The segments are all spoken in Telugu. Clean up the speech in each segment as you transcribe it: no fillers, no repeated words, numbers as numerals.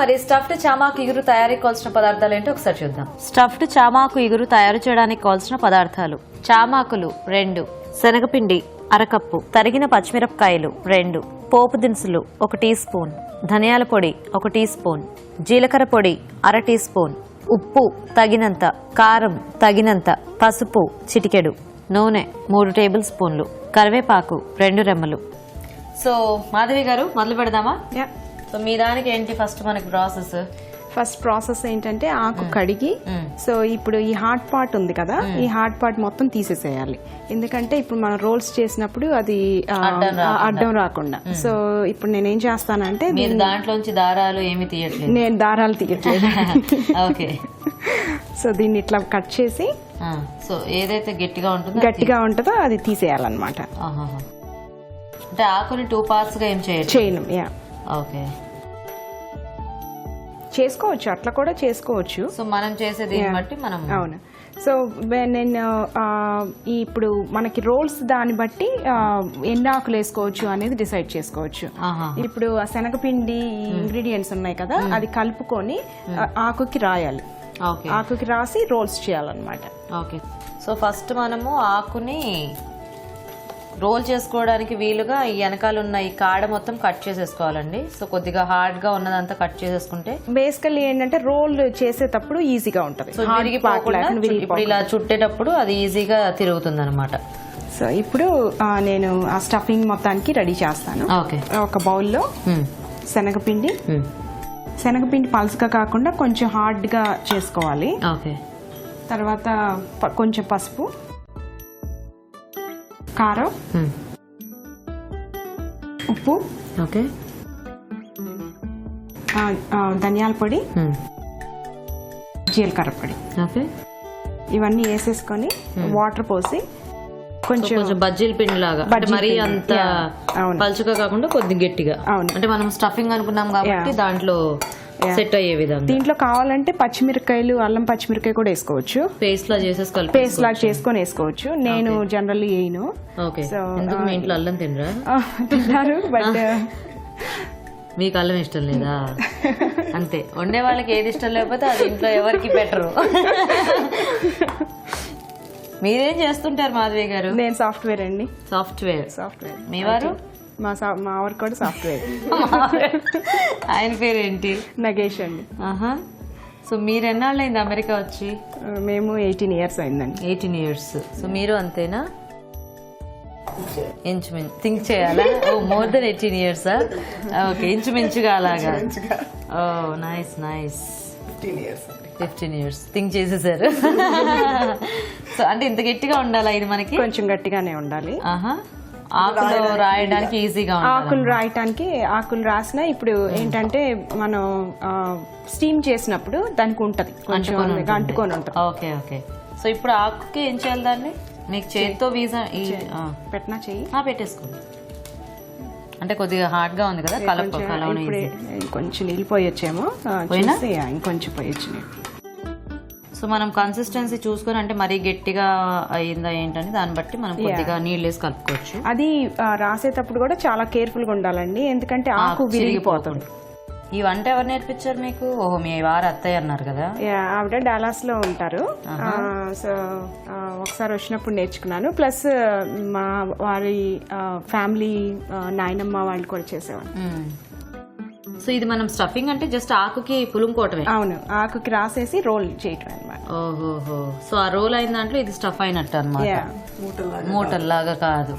మరి స్టఫ్డ్ చామాకు ఇగురు తయారీకి కావాల్సిన పదార్థాలు ఏంటో ఒకసారి చూద్దాం. స్టఫ్డ్ చామాకు ఇగురు తయారు చేయడానికి కావాల్సిన పదార్థాలు: చామాకులు 2, శనగపిండి 1/2 కప్పు, తరిగిన పచ్చిమిరపకాయలు 2, పోపు దినుసులు 1 టీ స్పూన్, ధనియాల పొడి 1 టీ స్పూన్, జీలకర్ర పొడి 1/2 టీ స్పూన్, ఉప్పు తగినంత, కారం తగినంత, పసుపు చిటికెడు, నూనె 3 టేబుల్ స్పూన్లు, కరివేపాకు 2 రెమ్మలు. సో మాధవి గారు మొదలు పెడదామా? సో మీ దానికి ఏంటి ఫస్ట్ మనకి ప్రాసెస్? ఫస్ట్ ప్రాసెస్ ఏంటంటే ఆకు కడిగి, సో ఇప్పుడు ఈ హార్డ్ పార్ట్ ఉంది కదా, ఈ హార్డ్ పార్ట్ మొత్తం తీసేసేయాలి. ఎందుకంటే ఇప్పుడు మనం రోల్స్ చేసినప్పుడు అది అడ్డం రాకుండా. సో ఇప్పుడు నేనేం చేస్తానంటే దాంట్లోంచి దారాలు ఏమి తీయట్లేదు. నేను దారాలు తీయట్లేదు. ఓకే. సో దీన్ని ఇట్లా కట్ చేసి, సో ఏదైతే గట్టిగా ఉంటుందో అది తీసేయాలన్నమాట. అంటే ఆకుని 2 పార్ట్స్ గా ఏం చేయను. ఓకే, చేసుకోవచ్చు, అట్లా కూడా చేసుకోవచ్చు. సో మనం చేసే దీన్ని బట్టి మనం. అవును. సో నేను ఇప్పుడు మనకి రోల్స్ దాన్ని బట్టి ఎన్ని ఆకులు వేసుకోవచ్చు అనేది డిసైడ్ చేసుకోవచ్చు. ఇప్పుడు ఆ శనగపిండి ఇంగ్రీడియంట్స్ ఉన్నాయి కదా, అది కలుపుకొని ఆకుకి రాయాలి. ఆకుకి రాసి రోల్స్ చేయాలన్నమాట. ఓకే. సో ఫస్ట్ మనము ఆకుని రోల్ చేసుకోవడానికి వీలుగా ఈ వెనకాల ఉన్న ఈ కాడ మొత్తం కట్ చేసేసుకోవాలండి. సో కొద్దిగా హార్డ్ గా ఉన్నదంతా కట్ చేసేసుకుంటే బేసికల్లీ ఏంటంటే రోల్ చేసేటప్పుడు ఈజీగా ఉంటుంది. సో ఇప్పుడు ఇలా చుట్టేటప్పుడు అది ఈజీగా తిరుగుతుంది అనమాట. సో ఇప్పుడు నేను ఆ స్టఫింగ్ మొత్తానికి రెడీ చేస్తాను. ఒక బౌల్లో శనగపిండి పల్చగా కాకుండా కొంచెం హార్డ్ గా చేసుకోవాలి. తర్వాత కొంచెం పసుపు, కారం, ఉప్పు, ధనియాల పొడి, జీలకర్ర పొడి, ఇవన్నీ వేసేసుకొని వాటర్ పోసి కొంచెం బజ్జీల పిండి లాగా, మరీ అంత పలుచగా కాకుండా కొద్దిగా గట్టిగా. అంటే మనం స్టఫింగ్ అనుకున్నాం కాబట్టి దాంట్లో సెట్ అయ్యే విధంగా. దీంట్లో కావాలంటే పచ్చిమిరకాయలు, అల్లం పచ్చిమిరకాయ కూడా వేసుకోవచ్చు. పేస్ట్ లాగా చేసుకొని వేసుకోవచ్చు. నేను జనరల్లీ వేయను. మీ ఇంట్లో అల్లం తిన్నారు, బట్ మీకు అల్లం ఇష్టం లేదా? అంతే, వండే వాళ్ళకి ఏది ఇష్టం లేకపోతే అది ఇంట్లో ఎవరికి పెట్టరు. మీరేం చేస్తుంటారు మాధవి గారు? నేను సాఫ్ట్వేర్ అండి. సాఫ్ట్వేర్. మీ వారు? మా వారు కూడా సాఫ్ట్వేర్. ఆయన పేరు ఏంటి? నగేష్ అండి. సో మీరు ఎన్నాళ్ళైంది అమెరికా వచ్చి? మేము 18 years అయిందండి. 18 years. సో మీరు అంతేనా? ఇంచుమించు థింక్ చేయాలా? More than 18 years. ఓకే, ఇంచుమించుగా అలాగా. నైస్. 15 years థింక్ చేసేసారు. సో అంటే ఇంత గట్టిగా ఉండాలా ఇది? మనకి కొంచెం గట్టిగానే ఉండాలి. ఆకులు రాయడానికి ఈజీగా, ఆకులు రాసిన ఇప్పుడు ఏంటంటే మనం స్టీమ్ చేసినప్పుడు దానికి ఉంటది, కొంచెం అంటుకొని ఉంటుంది. ఓకే. సో ఇప్పుడు ఆకుకి ఏం చేయాలి? దాన్ని మీకు చేతితో పెట్టినా చెయ్యి పెట్టేసుకోండి. అంటే కొద్దిగా హార్డ్ గా ఉంది కదా, కొంచెం నీళ్ళు పోయొచ్చేమో, ఇంకొంచెం పోయొచ్చు. సో మనం కన్సిస్టెన్సీ చూసుకొని, అంటే మరీ గట్టిగా అయిందా ఏంటని దాన్ని బట్టి మనం కొద్దిగా నీళ్ళు వేసి కలుపుకోవచ్చు. అది రాసేటప్పుడు కూడా చాలా కేర్ఫుల్ గా ఉండాలండి, ఎందుకంటే ఆకు విరిగిపోతుంది. ఈ వంట ఎవరు నేర్పించారు మీకు? ఓహో, మీ వారు అత్తయ్య అన్నారు కదా. ఆవిడ డాలాస్ లో ఉంటారు. సో ఒకసారి వచ్చినప్పుడు నేర్చుకున్నాను. ప్లస్ మా వారి ఫ్యామిలీ నాయనమ్మ వాళ్ళు కూడా చేసేవారు. సో ఇది మనం స్టఫింగ్ అంటే జస్ట్ ఆకుకి పులుముకోవటమే? అవును, ఆకుకి రాసేసి రోల్ చేయటం అనమాట. ఓహోహో. సో ఆ రోల్ అయిన దాంట్లో ఇది స్టఫ్ అయినట్టు అనమాట, మూటల్లాగా కాదు.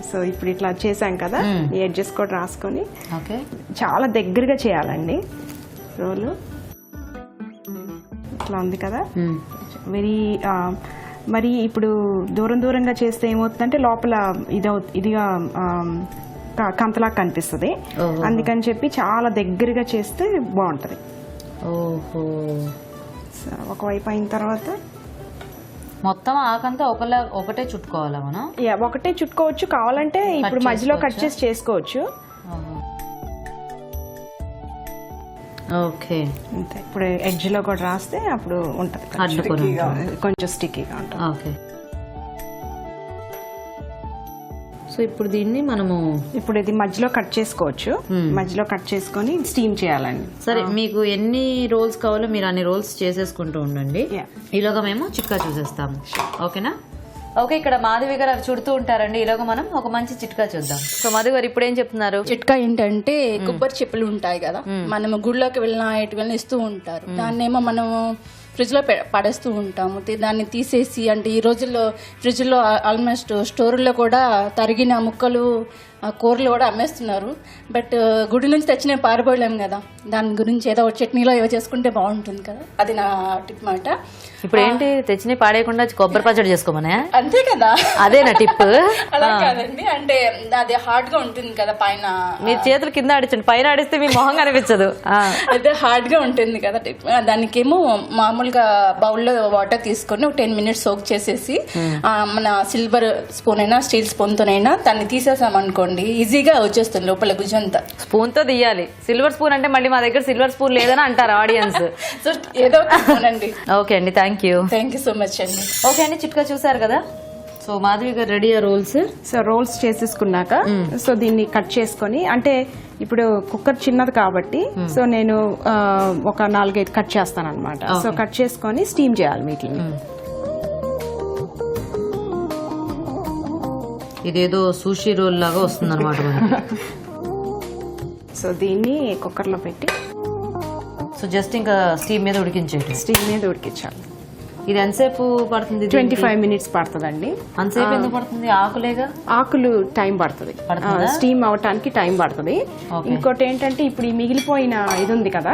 సో ఇప్పుడు ఇట్లా చేసాం కదా, ఈ ఎడ్జెస్ కూడా రాసుకొని చాలా దగ్గరగా చేయాలండి రోలు. ఇట్లా ఉంది కదా, మరి ఇప్పుడు దూరంగా చేస్తే ఏమవుతుందంటే లోపల ఇదిగా కంతలా కనిపిస్తుంది. అందుకని చెప్పి చాలా దగ్గరగా చేస్తే బాగుంటది. ఒకవైపు అయిన తర్వాత మొత్తం ఆకంతా ఒకటే చుట్టుకోవాలా మనం? ఒకటే చుట్టుకోవచ్చు, కావాలంటే ఇప్పుడు మధ్యలో కట్ చేసి చేసుకోవచ్చు. ఓకే, అంతే. ఇప్పుడు ఎడ్జ్ లో కూడా రాస్తే అప్పుడు ఉంటది, కొంచెం స్టిక్కీగా ఉంటుంది. ఓకే. సో ఇప్పుడు దీన్ని మనము ఇప్పుడు ఇది మధ్యలో కట్ చేసుకోవచ్చు. మధ్యలో కట్ చేసుకొని స్టీమ్ చేయాలండి. సరే మీకు ఎన్ని రోల్స్ కావాలో మీరు అన్ని రోల్స్ చేసేసుకుంటూ ఉండండి. ఈలోగా మేము చిట్కా చూసేస్తాము. ఓకేనా? ఓకే, ఇక్కడ మాధవి గారు అవి చుడుతూ ఉంటారండి. ఈలోగా మనం ఒక మంచి చిట్కా చూద్దాం. సో మాధవి గారు ఇప్పుడు ఏం చెప్తున్నారు? చిట్కా ఏంటంటే కొబ్బరి చెప్పులు ఉంటాయి కదా, మనం గుడిలోకి వెళ్ళినా ఎటు వెళ్ళినా ఇస్తూ ఉంటారు. దాన్నేమో మనము ఫ్రిడ్జ్ లో పడేస్తూ ఉంటాము. దాన్ని తీసేసి, అంటే ఈ రోజుల్లో ఫ్రిడ్జ్ లో ఆల్మోస్ట్ స్టోర్లో కూడా తరిగిన ముక్కలు కూరలు కూడా అమ్మేస్తున్నారు. బట్ గుడి నుంచి తెచ్చిన పారిపోలేము కదా, దాని గురించి ఏదో చట్నీలో ఏవో చేసుకుంటే బాగుంటుంది కదా, అది నా టిప్ మాట. ఇప్పుడు ఏంటి తెచ్చిన పాడేయకుండా కొబ్బరి పచ్చడి చేసుకోమనే? అంతే కదా, అదేనా టిప్? అలా కాదండి, అంటే అది హార్డ్ గా ఉంటుంది కదా పైన. మీ చేతులు కింద ఆడించండి, పైన ఆడిస్తే మీ మొహం కనిపించదు. అయితే హార్డ్ గా ఉంటుంది కదా టిప్. దానికేమో మామూలుగా బౌల్లో వాటర్ తీసుకొని ఒక 10 minutes సోక్ చేసేసి మన సిల్వర్ స్పూన్ అయినా స్టీల్ స్పూన్ తోనైనా దాన్ని తీసేసామనుకోండి, ఈజీగా వచ్చేస్తుంది లోపల గుజ్జంతా. స్పూన్ తో తీయాలి. సిల్వర్ స్పూన్ అంటే మళ్ళీ మా దగ్గర సిల్వర్ స్పూన్ లేదని అంటారు ఆడియన్స్. సో ఏదో అండి. ఓకే అండి, థ్యాంక్ యూ సో మచ్ అండి. ఓకే అండి, చిట్కా చూసారు కదా. సో మాధవి గారు రెడీ రోల్స్. సో రోల్స్ చేసేసుకున్నాక సో దీన్ని కట్ చేసుకొని, అంటే ఇప్పుడు కుక్కర్ చిన్నది కాబట్టి సో నేను ఒక 4-5 కట్ చేస్తాను అనమాట. సో కట్ చేసుకొని స్టీమ్ చేయాలి వీటిని. ఇదేదో సూషి రోల్ లాగా వస్తుంది అనమాట. సో దీన్ని కుక్కర్ లో పెట్టి సో జస్ట్ ఇంకా స్టీమ్ మీద ఉడికించేది. స్టీమ్ మీద ఉడికించాలి. ఇది ఎంతసేపు పడుతుంది? 25 minutes పడుతుందండి. అంతసేపు ఎందుకు పడుతుంది? ఆకులేగా. ఆకులు టైం పడుతుంది, స్టీమ్ అవటానికి టైం పడుతుంది. ఇంకోటి ఏంటంటే ఇప్పుడు ఈ మిగిలిపోయిన ఇది ఉంది కదా,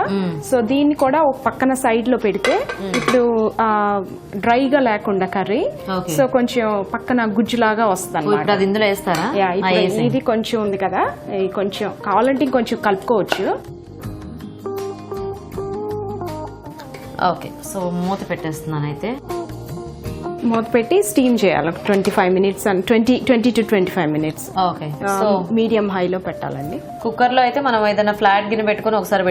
సో దీన్ని కూడా ఒక పక్కన సైడ్ లో పెడితే ఇప్పుడు డ్రైగా లేకుండా కర్రీ సో కొంచెం పక్కన గుజ్జులాగా వస్తుంది అనమాట. అది ఇందులో వేస్తారా? ఇది కొంచెం ఉంది కదా, కొంచెం కావాలంటే ఇంకొంచెం కలుపుకోవచ్చు. ఓకే, సో మూత పెట్టేస్తున్నాను. అయితే మూత పెట్టి స్టీమ్ చేయాలి 25 minutes and 20 to 25 minutes. Okay, so medium హైలో పెట్టాలండి. కుక్కర్ లో అయితే మనం ఏదైనా ఫ్లాట్ గిన్నె పెట్టుకుని ఒకసారి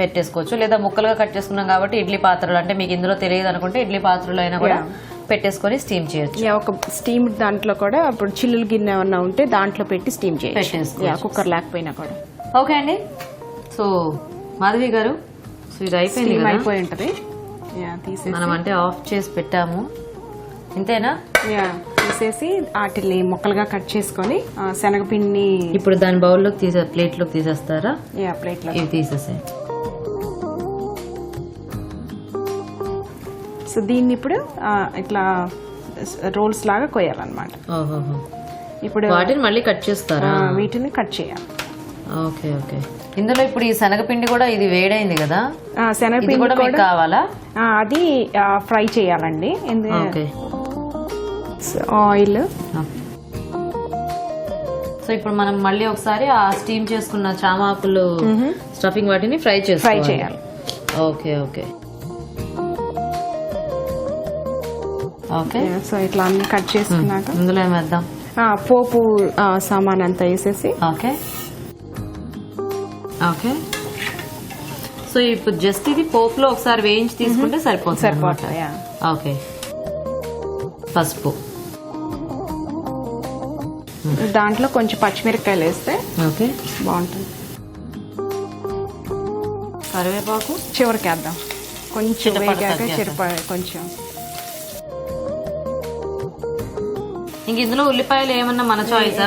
పెట్టేసుకోవచ్చు, లేదా ముక్కలుగా కట్ చేసుకున్నాం కాబట్టి ఇడ్లీ పాత్రలు, అంటే మీకు ఇందులో తెలియదు అనుకుంటే ఇడ్లీ పాత్రలో అయినా కూడా పెట్టేసుకొని స్టీమ్ చేయొచ్చు. ఒక స్టీమ్ దాంట్లో కూడా ఇప్పుడు చిల్లులు గిన్నె ఏమన్నా ఉంటే దాంట్లో పెట్టి స్టీమ్ చేయొచ్చు, కుక్కర్ లేకపోయినా కూడా. ఓకే అండి, సో మాధవి గారు, సో ఇది అయిపోయింది, అయిపోయి ఉంటుంది. మనం అంటే ఆఫ్ చేసి పెట్టాము, ఇంతేనా? తీసేసి వాటిని ముక్కలుగా కట్ చేసుకొని శనగపిండి ఇప్పుడు దాని బౌల్లోకి ప్లేట్ లోకి తీసేస్తారా? ప్లేట్ లో ఇవి తీసేసే. సో దీన్ని ఇప్పుడు ఇట్లా రోల్స్ లాగా కోయాలన్నమాట. ఇప్పుడు వాటిని మళ్ళీ కట్ చేస్తారా? వీటిని కట్ చేయాలి. Okay okay. ఇందులో ఇప్పుడు ఈ శనగపిండి కూడా ఇది వేడైంది కదా, శనగపిండి కూడా మీకు కావాలా? అది ఫ్రై చేయాలండి. Okay, oil. సో ఇప్పుడు మనం మళ్ళీ ఒకసారి ఆ స్టీమ్ చేసుకున్న చామాకులు స్టఫింగ్ వాటిని ఫ్రై చేయాలి. Okay okay okay. సో ఇట్లా అన్ని కట్ చేసుకున్నాక ఇందులో ఏమేద్దాం? పోపు సామాన్ అంతా వేసేసి. Okay okay. సో ఇప్పుడు జస్ట్ ఇది పోపులో ఒకసారి వేయించి తీసుకుంటే సరిపోతుంది. ఓకే, పసుపు, దాంట్లో కొంచెం పచ్చిమిరపకాయలు వేస్తే ఓకే బాగుంటుంది. కరివేపాకు చివరికి వేద్దాం, కొంచెం వేగాక కొంచెం. ఇంక ఇందులో ఉల్లిపాయలు ఏమన్నా మన చాయిస్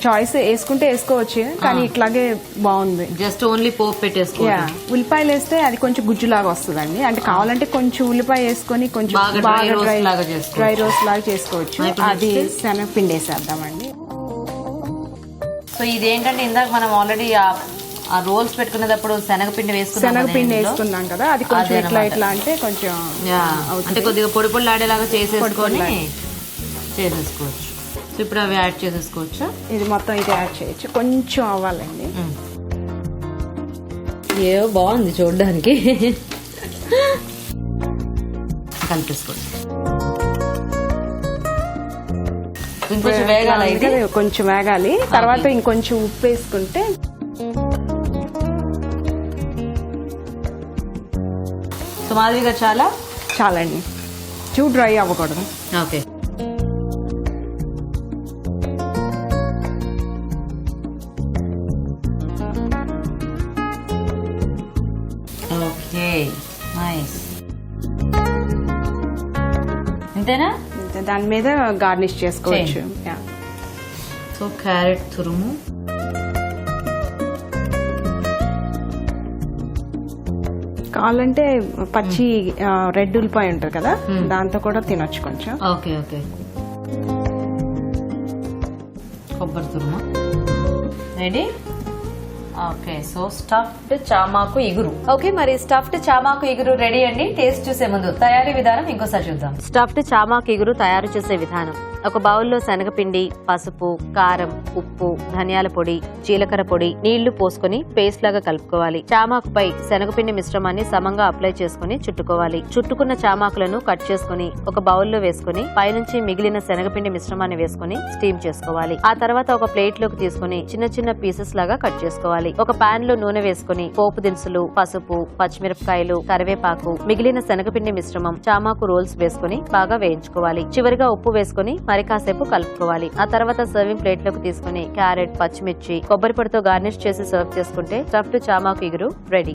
చాయిస్ వేసుకుంటే వేసుకోవచ్చు, కానీ ఇట్లాగే బాగుంది. జస్ట్ ఓన్లీ పోపు పెట్టేసుకోవాలి. ఉల్లిపాయలు వేస్తే అది కొంచెం గుజ్జులాగా వస్తుందండి. అంటే కావాలంటే కొంచెం ఉల్లిపాయ వేసుకొని కొంచెం డ్రై రోస్ట్ లాగా చేసుకోవచ్చు. అది శనగపిండి వేసేద్దామండి. సో ఇదేంటంటే ఇందాక మనం ఆల్రెడీ ఆ రోల్స్ పెట్టుకునేటప్పుడు శనగపిండి వేసుకున్నాం కదా, అది కొంచెం ఇట్లా అంటే కొంచెం అంటే కొద్దిగా పొడి పొడి ఆడేలాగా చేసేసుకోవచ్చు. సో ఇప్పుడు అవి యాడ్ చేసేసుకోవచ్చు. ఇది మొత్తం ఇది యాడ్ చేయొచ్చు, కొంచెం అవ్వాలండి. ఏవో బాగుంది చూడడానికి. కలిపేసుకోవచ్చు. ఇంకొంచెం వేగాలి, కొంచెం వేగాలి. తర్వాత ఇంకొంచెం ఉప్పు వేసుకుంటే సో మాదిరిగా చాలండి. టూ డ్రై అవ్వకూడదు. ఓకే. Okay nice. అంతేనా? దాని మీద గార్నిష్ చేసుకోవచ్చు. Yeah. సో క్యారెట్ తురుము, కావాలంటే పచ్చి రెడ్ ఉల్లిపాయ ఉంటుంది కదా, దాంతో కూడా తినొచ్చు కొంచెం. Okay okay. కొబ్బరి తురుము రెడీ. ఓకే, సో స్టఫ్డ్ చామాకు ఇగురు. ఓకే, మరి స్టఫ్డ్ చామాకు ఇగురు రెడీ అండి. టేస్ట్ చూసే ముందు తయారీ విధానం ఇంకోసారి చూద్దాం. స్టఫ్డ్ చామాకు ఇగురు తయారు చేసే విధానం: ఒక బౌల్లో శనగపిండి, పసుపు, కారం, ఉప్పు, ధనియాల పొడి, జీలకర్ర పొడి, నీళ్లు పోసుకొని పేస్ట్ లాగా కలుపుకోవాలి. చామాకుపై శనగపిండి మిశ్రమాన్ని సమంగా అప్లై చేసుకుని చుట్టుకోవాలి. చుట్టుకున్న చామాకులను కట్ చేసుకుని ఒక బౌల్లో వేసుకుని పైనుంచి మిగిలిన శనగపిండి మిశ్రమాన్ని వేసుకుని స్టీమ్ చేసుకోవాలి. ఆ తర్వాత ఒక ప్లేట్ లోకి తీసుకుని చిన్న చిన్న పీసెస్ లాగా కట్ చేసుకోవాలి. ఒక పాన్ లో నూనె వేసుకుని పోపు దినుసులు, పసుపు, పచ్చిమిరపకాయలు, కరివేపాకు, మిగిలిన శనగపిండి మిశ్రమం, చామాకు రోల్స్ వేసుకుని బాగా వేయించుకోవాలి. చివరిగా ఉప్పు వేసుకుని మరి కాసేపు కలుపుకోవాలి. ఆ తర్వాత సర్వింగ్ ప్లేట్ లోకి తీసుకుని క్యారెట్, పచ్చిమిర్చి, కొబ్బరి పొడితో గార్నిష్ చేసి సర్వ్ చేసుకుంటే స్టఫ్డ్ చామాకు ఇగురు రెడీ.